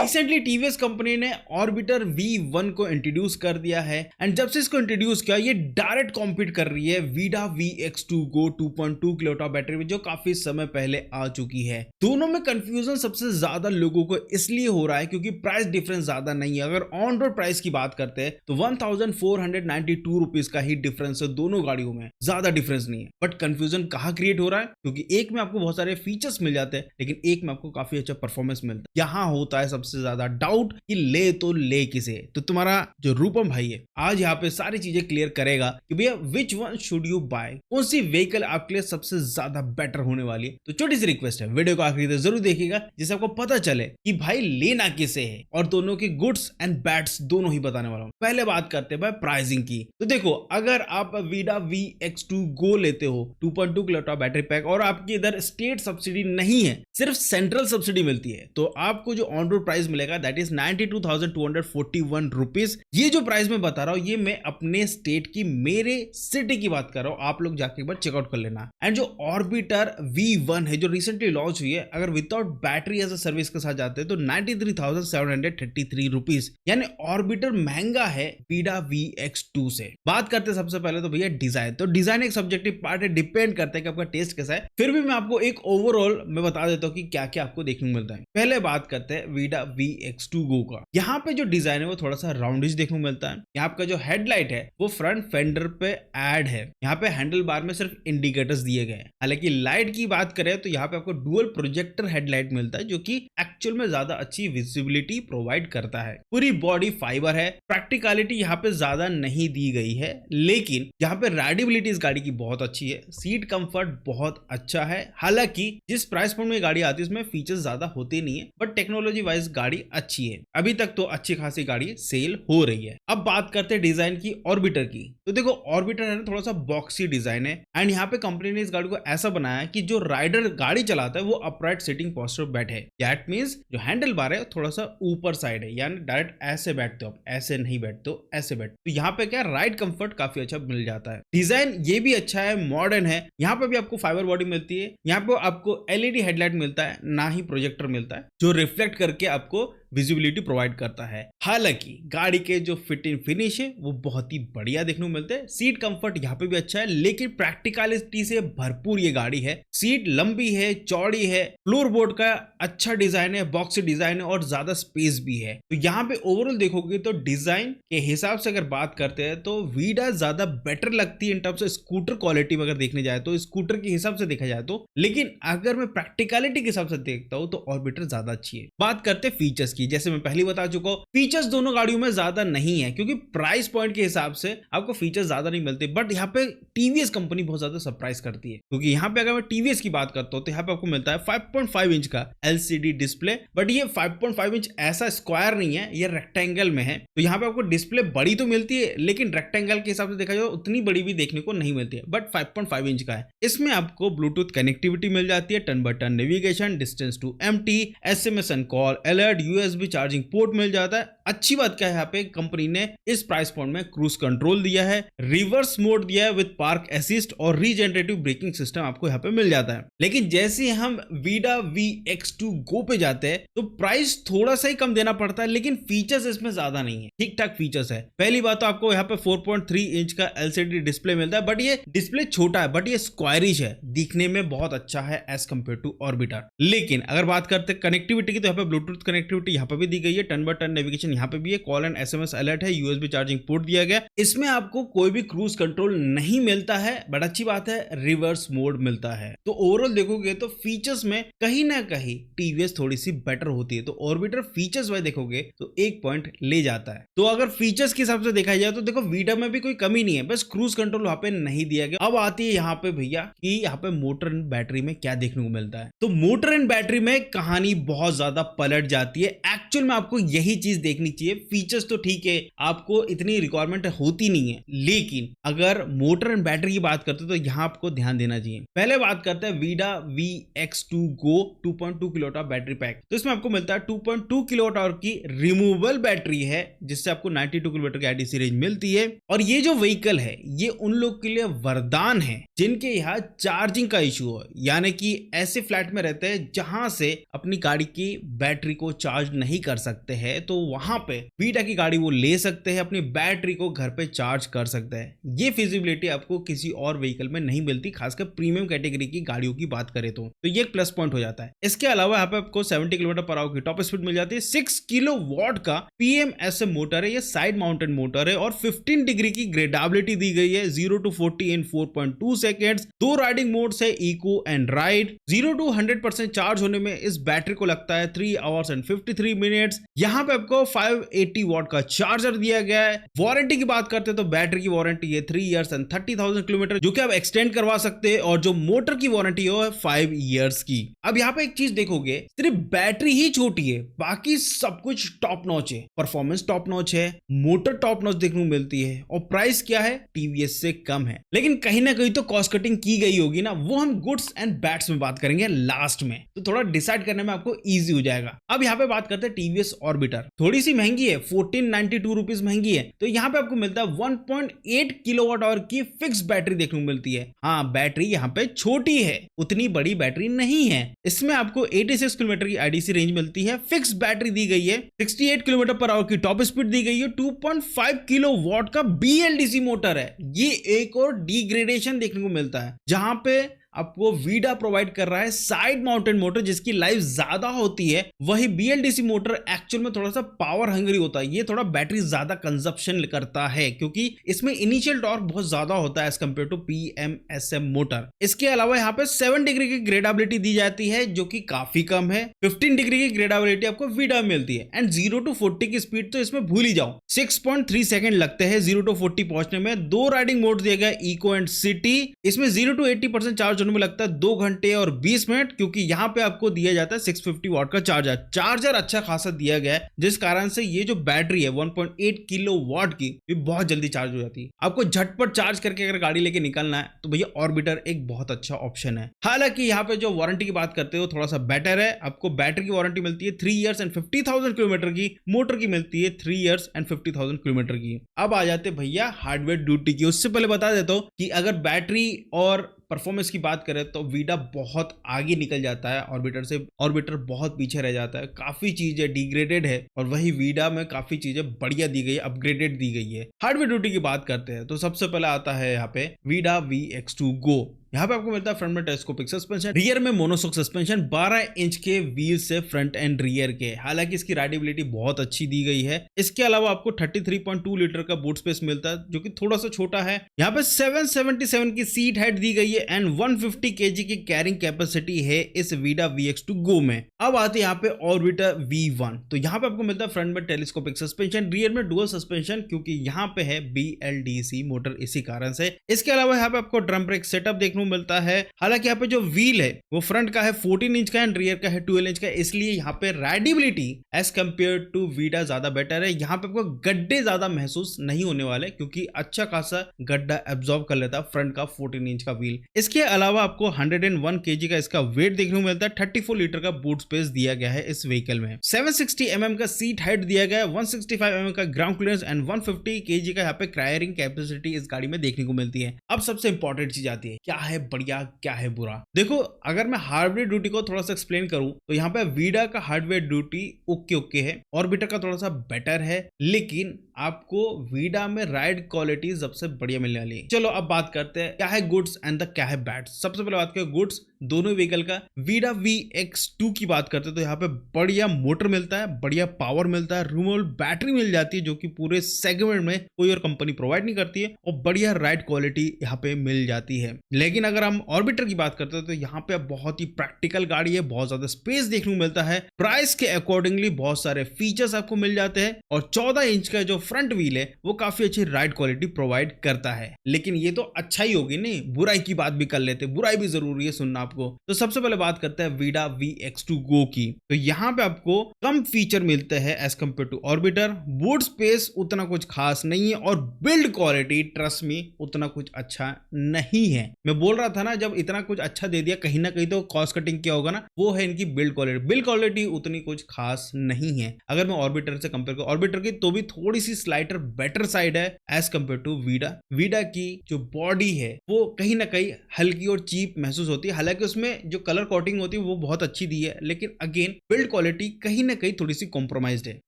Recently TVS company ने orbiter V1 को introduce कर दिया है एंड जब से इसको इंट्रोड्यूस किया ये डायरेक्ट कॉम्पीट कर रही है Vida VX2 Go 2.2 kilowatt battery में जो काफी समय पहले आ चुकी है। दोनों में कंफ्यूजन सबसे ज्यादा लोगों को इसलिए हो रहा है क्योंकि प्राइस डिफरेंस ज्यादा नहीं है। अगर ऑन रोड प्राइस की बात करते हैं तो 1492 रुपीज का ही डिफरेंस है दोनों गाड़ियों में, ज्यादा डिफरेंस नहीं है। बट कंफ्यूजन कहाँ क्रिएट हो रहा है क्योंकि एक में आपको बहुत सारे फीचर्स मिल जाते हैं लेकिन एक में आपको काफी अच्छा परफॉर्मेंस मिलता है। यहाँ होता है सबसे ज्यादा डाउट कि ले तो ले किसे। तो तुम्हारा जो रूपम भाई है आज यहाँ पे सारी चीजें क्लियर करेगा कि भैया which one should you buy, कौन सी व्हीकल आपके लिए सबसे ज्यादा बेटर होने वाली है। तो छोटी सी रिक्वेस्ट है, वीडियो को आखिरी तक जरूर देखिएगा जिससे आपको पता चले कि भाई लेना किसे है और दोनों के गुड्स एंड बैड्स दोनों ही बताने वाला हूँ। पहले बात करते हैं भाई प्राइसिंग की। तो देखो अगर आप वीडा VX2 Go लेते हो 2.2 किलोवाट बैटरी पैक और आपकी इधर स्टेट सब्सिडी नहीं है, सिर्फ सेंट्रल सब्सिडी मिलती है, तो आपको जो ऑन रोड प्राइस मिलेगा दैट इज 92,241 रुपीज। ये जो प्राइस मैं बता रहा हूँ ये मैं अपने स्टेट की, मेरे सिटी की बात कर रहा हूँ, आप लोग जाके एक बार चेकआउट कर लेना। एंड जो ऑर्बिटर V1 है जो रिसेंटली लॉन्च हुई है, अगर without battery as a service के साथ जाते हैं तो 93,733 रुपीज, यानी ऑर्बिटर महंगा है वीडा VX2 से। बात करते हैं सबसे पहले तो भैया डिजाइन। तो डिजाइन एक सब्जेक्टिव पार्ट है, डिपेंड करता है कि आपका टेस्ट कैसा है, फिर भी मैं आपको एक ओवरऑल मैं बता देता हूँ कि क्या क्या आपको देखने को मिलता है। पहले बात करते हैं वीडा VX2 Go का। यहाँ पे जो डिजाइन है वो थोड़ा सा राउंडिश देखने को मिलता है। यहाँ का जो हेडलाइट है वो फ्रंट फेंडर पे ऐड है। यहाँ पे हैंडल बार में सिर्फ इंडिकेटर्स दिए गए हैं। हालांकि लाइट की बात करें तो यहाँ पे आपको डुअल प्रोजेक्टर हेडलाइट मिलता है जो कि एक्चुअल में ज्यादा अच्छी विजिबिलिटी प्रोवाइड करता है। पूरी बॉडी फाइबर है, प्रैक्टिकलिटी यहाँ पे ज्यादा नहीं दी गई है लेकिन यहाँ पे राइडेबिलिटी इस गाड़ी की बहुत अच्छी है। सीट कंफर्ट बहुत अच्छा है। हालांकि जिस प्राइस पॉइंट में गाड़ी आती है उसमें फीचर्स ज्यादा होते नहीं है बट टेक्नोलॉजी वाइज गाड़ी अच्छी है। अभी तक तो अच्छी खासी गाड़ी सेल हो रही है। अब बात करते हैं डिजाइन की ऑर्बिटर की। तो देखो ऑर्बिटर है ना थोड़ा सा बॉक्सी डिजाइन है एंड यहाँ पे कंपनी ने इस गाड़ी को ऐसा बनाया कि जो राइडर गाड़ी चलाता है वो अपराइट सिटिंग पोस्चर बैठे। दैट मींस जो हैंडल बार है थोड़ा सा ऊपर साइड है, यानी डायरेक्ट ऐसे बैठते हो आप, ऐसे नहीं बैठते हो, ऐसे बैठते। तो यहाँ पे क्या राइड कंफर्ट काफी अच्छा मिल जाता है। डिजाइन ये भी अच्छा है, मॉडर्न है। यहाँ पे भी आपको फाइबर बॉडी मिलती है। यहाँ पे आपको LED हेडलाइट मिलता है, ना ही प्रोजेक्टर मिलता है जो रिफ्लेक्ट करके आपको विजिबिलिटी प्रोवाइड करता है। हालांकि गाड़ी के जो फिट इन फिनिश है वो बहुत ही बढ़िया देखने को मिलते हैं। सीट कंफर्ट यहाँ पे भी अच्छा है लेकिन प्रैक्टिकलिटी से भरपूर ये गाड़ी है। सीट लंबी है, चौड़ी है, फ्लोर बोर्ड का अच्छा डिजाइन है, बॉक्सी डिजाइन है और ज्यादा स्पेस भी है। तो यहाँ पे ओवरऑल देखोगे तो डिजाइन के हिसाब से अगर बात करते हैं तो वीडा ज्यादा बेटर लगती है in terms of scooter quality में। अगर देखने जाए तो स्कूटर के हिसाब से देखा जाए तो, लेकिन अगर मैं प्रैक्टिकलिटी के हिसाब से देखता हूँ तो ऑर्बिटर ज्यादा अच्छी है। बात करते हैं फीचर्स की। जैसे मैं पहले बता चुका हूं फीचर्स दोनों गाड़ियों में ज्यादा नहीं है क्योंकि प्राइस पॉइंट के हिसाब से आपको फीचर्स ज्यादा नहीं मिलते। बट यहाँ पे टीवीएस कंपनी बहुत ज्यादा सरप्राइज करती है क्योंकि यहाँ पे अगर मैं टीवीएस की बात करता हूं तो यहाँ पे आपको मिलता है 5.5 इंच का LCD डिस्प्ले। बट ये 5.5 इंच ऐसा स्क्वायर नहीं है, ये रेक्टेंगल में है। तो यहाँ पे आपको डिस्प्ले बड़ी तो मिलती है लेकिन रेक्टेंगल के हिसाब से देखा जाए उतनी बड़ी भी देखने को नहीं मिलती है। बट 5.5 इंच का है। इसमें आपको ब्लूटूथ कनेक्टिविटी मिल जाती है, turn by turn navigation, distance to empty, SMS and call alert, USB charging port मिल जाता है। अच्छी बात क्या है यहाँ पे कंपनी ने इस प्राइस पॉइंट में क्रूज कंट्रोल दिया है, रिवर्स मोड दिया है विद पार्क असिस्ट और रीजनरेटिव ब्रेकिंग सिस्टम आपको यहाँ पे मिल जाता है। लेकिन जैसे हम वीडा VX2 Go पे जाते हैं तो प्राइस थोड़ा सा ही कम देना पड़ता है लेकिन फीचर्स इसमें ज्यादा नहीं है, ठीक ठाक फीचर्स है। पहली बात तो आपको यहाँ पे 4.3 इंच का LCD डिस्प्ले मिलता है बट ये डिस्प्ले छोटा है, बट ये स्क्वायरिश है, दिखने में बहुत अच्छा है एज कम्पेयर टू ऑर्बिटर। लेकिन अगर बात करते हैं कनेक्टिविटी की तो यहाँ पे ब्लूटूथ कनेक्टिविटी यहाँ पे भी दी गई है, टर्न बाय टर्न नेविगेशन यहाँ पे भी है, कॉल एंड SMS अलर्ट है, USB चार्जिंग पोर्ट दिया गया। इसमें आपको कोई भी क्रूज कंट्रोल नहीं मिलता है बट अच्छी बात है रिवर्स मोड मिलता है। तो ओवरऑल देखोगे तो फीचर्स में कहीं ना कहीं टीवीएस थोड़ी सी बेटर होती है। तो ऑर्बिटर फीचर्स वाइज देखोगे तो एक पॉइंट ले जाता है। तो अगर फीचर्स के हिसाब से देखा जाए तो देखो वीडा में भी कोई कमी नहीं है, बस क्रूज कंट्रोल वहां पे नहीं दिया गया। अब आती है यहाँ पे भैया कि यहाँ पे मोटर एंड बैटरी में क्या देखने को मिलता है। तो मोटर एंड बैटरी में कहानी बहुत ज्यादा पलट जाती है। एक्चुअल में आपको यही चीज देखनी चाहिए। फीचर्स तो ठीक है, आपको इतनी रिक्वायरमेंट होती नहीं है लेकिन अगर मोटर एंड बैटरी की बात करते तो यहाँ आपको ध्यान देना चाहिए। पहले बात करते हैं Vida VX2 Go 2.2 kilowatt battery pack. तो इसमें आपको मिलता है 2.2 किलोवाट आवर की रिमूवेबल बैटरी है जिससे आपको 92 किलोमीटर की IDC रेंज मिलती है। और ये जो व्हीकल है ये उन लोग के लिए वरदान है जिनके यहाँ चार्जिंग का इशू हो, यानी कि ऐसे फ्लैट में रहते हैं जहां से अपनी गाड़ी की बैटरी को चार्ज चार्ज नहीं कर सकते हैं तो वहां पे वीडा की गाड़ी वो ले सकते हैं, अपनी बैटरी को घर पे चार्ज कर सकते हैं। ये फिजिबिलिटी आपको किसी और व्हीकल में नहीं मिलती, खासकर प्रीमियम कैटेगरी की गाड़ियों की बात करें तो ये एक प्लस पॉइंट हो जाता है। इसके अलावा यहाँ पे आपको 70 किलोमीटर पर आवर की टॉप स्पीड मिल जाती है। 6 किलो वॉट का PMSM मोटर है, ये साइड माउंटेड मोटर है और 15 डिग्री की ग्रेडेबिलिटी दी गई है। 0 to 40 in 4.2 seconds. 2 riding modes है, eco and ride. 0 to 100% charge होने में इस बैटरी को लगता है 3 hours and 53 minutes। यहाँ पे आपको 580 वॉट का चार्जर दिया गया है। वारंटी की बात करते हैं तो बैटरी की वारंटी है 3 years and 30,000 किलोमीटर, जो कि आप एक्सटेंड करवा सकते हैं, और जो मोटर की वारंटी है 5 years की। अब यहाँ पे एक चीज देखोगे, सिर्फ बैटरी ही छोटी है, बाकी सब कुछ टॉप नॉच है। परफॉर्मेंस टॉप नॉच है, मोटर टॉप नॉच देखने को मिलती है, और प्राइस क्या है, टीवीएस से कम है। लेकिन कहीं ना कहीं तो कॉस्ट कटिंग की गई होगी ना, वो हम गुड्स एंड बैड्स में बात करेंगे लास्ट में, तो थोड़ा डिसाइड करने में आपको इजी हो जाएगा। अब यहाँ पे बात करते हैं टीवीएस ऑर्बिटर। थोड़ी सी महंगी है, 1492 रुपीज महंगी है। तो यहाँ पे आपको मिलता है 1.8 किलोवाट आवर की फिक्स बैटरी देखने को मिलती है। हाँ, बैटरी यहाँ पे छोटी है, उतनी बड़ी बैटरी नहीं है। इसमें आपको 86 किलोमीटर की आईडीसी रेंज मिलती है। फिक्स बैटरी दी गई है। 68 किलोमीटर पर आवर की टॉप स्पीड दी गई है। 2.5 किलो वॉट का BLDC मोटर है। ये एक और डिग्रेडेशन देखने को मिलता है, जहां पे आपको वीडा प्रोवाइड कर रहा है साइड माउंटेड मोटर, जिसकी लाइफ ज्यादा होती है। वही BLDC मोटर एक्चुअल में थोड़ा सा पावर हंग्री होता है, ये थोड़ा बैटरी ज्यादा कंजप्शन करता है, क्योंकि इसमें इनिशियल टॉर्क बहुत ज्यादा होता है as compare to PMSM motor. इसके अलावा यहाँ पे 7 डिग्री की ग्रेडेबिलिटी दी जाती है, जो कि काफी कम है। 15 डिग्री की ग्रेडेबिलिटी आपको वीडा में मिलती है, एंड 0 to 40 की स्पीड तो इसमें भूल ही जाओ, 6.3 सेकंड लगते हैं 0 to 40 पहुंचने में। 2 राइडिंग मोड दिया गया, इको एंड सिटी। इसमें 0 to 80% चार्ज में लगता है 2 घंटे और 20 मिनट, क्योंकि यहां पे आपको दिया जाता है 650 वॉट का चार्जर अच्छा खासा दिया गया है, जिस कारण से ये जो बैटरी है 1.8 किलो वॉट की, ये बहुत जल्दी चार्ज हो जाती है। आपको झटपट चार्ज करके अगर गाड़ी लेके निकलना है तो भैया ऑर्बिटर एक बहुत अच्छा ऑप्शन है। हालांकि यहाँ पे जो वारंटी की बात करते हो थोड़ा सा बेटर है। आपको बैटरी की वारंटी मिलती है 3 years and 50,000 किलोमीटर की, मोटर की मिलती है 3 years and 50,000 किलोमीटर की। अब आ जाते भैया हार्डवेयर ड्यूटी की। उससे पहले बता देता हूं कि अगर बैटरी और परफॉर्मेंस की बात करें तो वीडा बहुत आगे निकल जाता है ऑर्बिटर से। ऑर्बिटर बहुत पीछे रह जाता है, काफी चीजें डिग्रेडेड है, और वही वीडा में काफी चीजें बढ़िया दी गई है, अपग्रेडेड दी गई है। हार्डवेयर ड्यूटी की बात करते हैं तो सबसे पहले आता है यहाँ पे वीडा VX2 Go। यहाँ पे आपको मिलता है फ्रंट में टेलीस्कोपिक सस्पेंशन, रियर में मोनोशॉक सस्पेंशन, 12 इंच के व्हील से फ्रंट एंड रियर के। हालांकि इसकी राइडेबिलिटी बहुत अच्छी दी गई है। इसके अलावा आपको 33.2 लीटर का बूट स्पेस मिलता है, जो कि थोड़ा सा छोटा है। यहाँ पे 777 की सीट हाइट दी गई है, एंड 150 kg की कैरिंग कैपेसिटी है इस वीडा VX2 Go में। अब आते हैं यहाँ पे ऑर्बिटर V1। तो यहाँ पे आपको मिलता है फ्रंट में टेलीस्कोपिक सस्पेंशन, रियर में डुअल सस्पेंशन, क्योंकि यहाँ पे है BLDC मोटर, इसी कारण से। इसके अलावा यहाँ पे आपको ड्रम ब्रेक सेटअप देखने मिलता है। हालांकि यहाँ पे जो व्हील है वो फ्रंट का है 14 इंच का एंड रियर का है 12 इंच का, इसलिए यहाँ पे rideability as compare to Vida ज्यादा बेटर है। यहाँ पे आपको गड्ढे ज्यादा महसूस नहीं होने वाले, क्योंकि अच्छा खासा गड्ढा एब्जॉर्ब कर लेता है फ्रंट का 14 इंच का व्हील। इसके अलावा आपको 101 kg का इसका वेट देखने को मिलता है। 34 लीटर का बूट स्पेस दिया गया है इस व्हीकल में। 760 mm का सीट हाइट दिया गया है, 165 mm का ग्राउंड क्लियरेंस एंड 150 kg का यहाँ पे कैरिंग कैपेसिटी इस गाड़ी में देखने को मिलती है। अब सबसे इंपॉर्टेंट चीज आती है, क्या है बढ़िया क्या है बुरा। देखो, अगर मैं हार्डवेयर ड्यूटी को थोड़ा सा एक्सप्लेन करूं तो यहाँ पे वीडा का हार्डवेयर ड्यूटी ओके है, ऑर्बिटर का थोड़ा सा बेटर है, लेकिन आपको वीडा में राइड क्वालिटी सबसे बढ़िया मिलने वाली है। चलो अब बात करते हैं क्या है गुड्स एंड क्या है बैड। सबसे पहले बात करें गुड्स दोनों व्हीकल का। वीडा VX2 की बात करते हैं तो यहाँ पे बढ़िया मोटर मिलता है, बढ़िया पावर मिलता है, रिमूवेबल बैटरी मिल जाती है, जो कि पूरे सेगमेंट में कोई और कंपनी प्रोवाइड नहीं करती है, और बढ़िया राइड क्वालिटी यहाँ पे मिल जाती है। लेकिन अगर हम ऑर्बिटर की बात करते हैं तो यहाँ पे बहुत ही प्रैक्टिकल गाड़ी है, बहुत ज्यादा स्पेस देखने को मिलता है, प्राइस के अकॉर्डिंगली बहुत सारे फीचर्स आपको मिल जाते हैं, और 14 इंच का जो फ्रंट व्हील है वो काफी अच्छी राइड क्वालिटी प्रोवाइड करता है। लेकिन ये तो अच्छा ही होगी नहीं, बुराई की बात भी कर लेते, बुराई भी जरूरी है सुनना आपको। तो सबसे पहले बात करते हैं वीडा VX2 Go की। तो यहाँ पे आपको कम फीचर मिलते हैं as compare to Orbiter. Boot space उतना कुछ खास नहीं है, और बिल्ड क्वालिटी ट्रस्ट में उतना कुछ अच्छा नहीं है। मैं बोल रहा था ना, जब इतना कुछ अच्छा दे दिया कहीं ना कहीं तो कॉस्ट कटिंग क्या होगा ना, वो है इनकी बिल्ड क्वालिटी। बिल्ड क्वालिटी उतनी कुछ खास नहीं है अगर मैं ऑर्बिटर से कंपेयर करूं। ऑर्बिटर की तो भी थोड़ी सी स्लाइटर बेटर साइड है as compare to Vida. Vida की जो बॉडी है वो कहीं ना कहीं हल्की और चीप महसूस होती है, हालांकि हालांकि उसमें जो कलर कोटिंग होती है वो बहुत अच्छी दी है, लेकिन अगेन बिल्ड क्वालिटी कहीं ना कहीं थोड़ी सी कॉम्प्रोमाइज्ड है।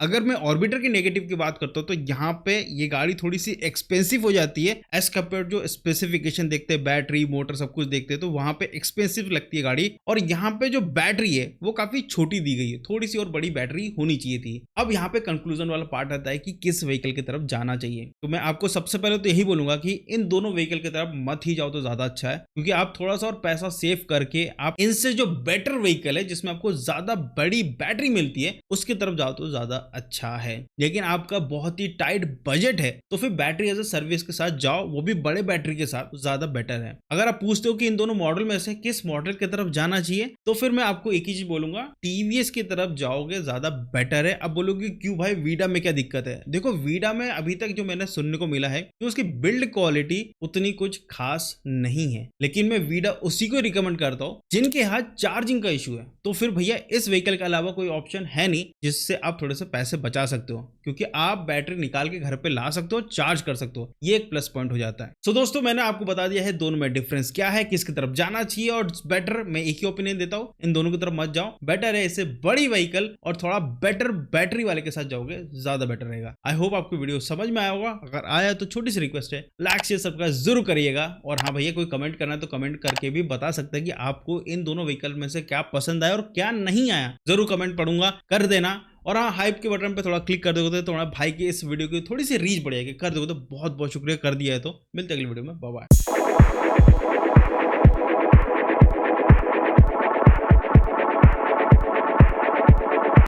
अगर मैं ऑर्बिटर की नेगेटिव की बात करता हूँ तो यहाँ पे ये गाड़ी थोड़ी सी एक्सपेंसिव हो जाती है एज कम्पेयर जो स्पेसिफिकेशन देखते हैं, बैटरी मोटर सब कुछ देखते हैं, तो वहां पे एक्सपेंसिव लगती है गाड़ी। और यहाँ पे जो बैटरी है वो काफी छोटी दी गई है, थोड़ी सी और बड़ी बैटरी होनी चाहिए थी। अब यहाँ पे कंक्लूजन वाला पार्ट आता है कि किस व्हीकल की तरफ जाना चाहिए। तो मैं आपको सबसे पहले तो यही बोलूंगा कि इन दोनों व्हीकल की तरफ मत ही जाओ तो ज्यादा अच्छा है, क्योंकि आप थोड़ा सा और पैसा सेव करके आप इनसे जो बेटर व्हीकल है जिसमें आपको ज्यादा बड़ी बैटरी मिलती है उसकी तरफ जाओ तो ज्यादा अच्छा है। लेकिन आपका बहुत ही टाइट बजट है तो फिर बैटरी एज ए सर्विस के साथ जाओ, वो भी बड़े बैटरी के साथ, ज्यादा बेटर है। अगर आप पूछते हो कि इन दोनों मॉडल में से किस मॉडल की तरफ जाना चाहिए, तो फिर मैं आपको एक ही चीज बोलूंगा, टीवीएस की तरफ जाओगे ज्यादा बेटर है। अब बोलोगे क्यों भाई, वीडा में क्या दिक्कत है? देखो वीडा में अभी तक जो मैंने सुनने को मिला है कि उसकी बिल्ड क्वालिटी उतनी कुछ खास नहीं है, लेकिन मैं वीडा उसी को रिकमेंड करता हूँ जिनके हाथ चार्जिंग का इशू है। तो फिर भैया इस व्हीकल के अलावा कोई ऑप्शन है नहीं जिससे आप थोड़े से पैसे बचा सकते हो, क्योंकि आप बैटरी निकाल के घर पे ला सकते हो, चार्ज कर सकते हो, ये एक प्लस पॉइंट हो जाता है। सो दोस्तों मैंने आपको बता दिया है दोनों में डिफरेंस क्या है, किसकी तरफ जाना चाहिए, और बेटर मैं एक ही ओपिनियन देता हूँ, इन दोनों की तरफ मत जाओ। बेटर है इससे बड़ी व्हीकल और थोड़ा बेटर बैटरी वाले के साथ जाओगे, ज्यादा बेटर रहेगा। आई होप आपको वीडियो समझ में आया होगा। अगर आया तो छोटी सी रिक्वेस्ट है, लाइक शेयर सब्सक्राइब जरूर करिएगा। और हाँ भैया कोई कमेंट करना है तो कमेंट करके भी बता सकते हैं कि आपको इन दोनों व्हीकल में से क्या पसंद आया और क्या नहीं आया, जरूर कमेंट पढ़ूंगा, कर देना। और हाँ, हाइप के बटन पे थोड़ा क्लिक कर दोगे तो हमारे भाई की इस वीडियो की थोड़ी सी रीच बढ़ेगी, कर दोगे तो बहुत बहुत शुक्रिया, कर दिया है तो। मिलते हैं अगली वीडियो में, बाय बाय।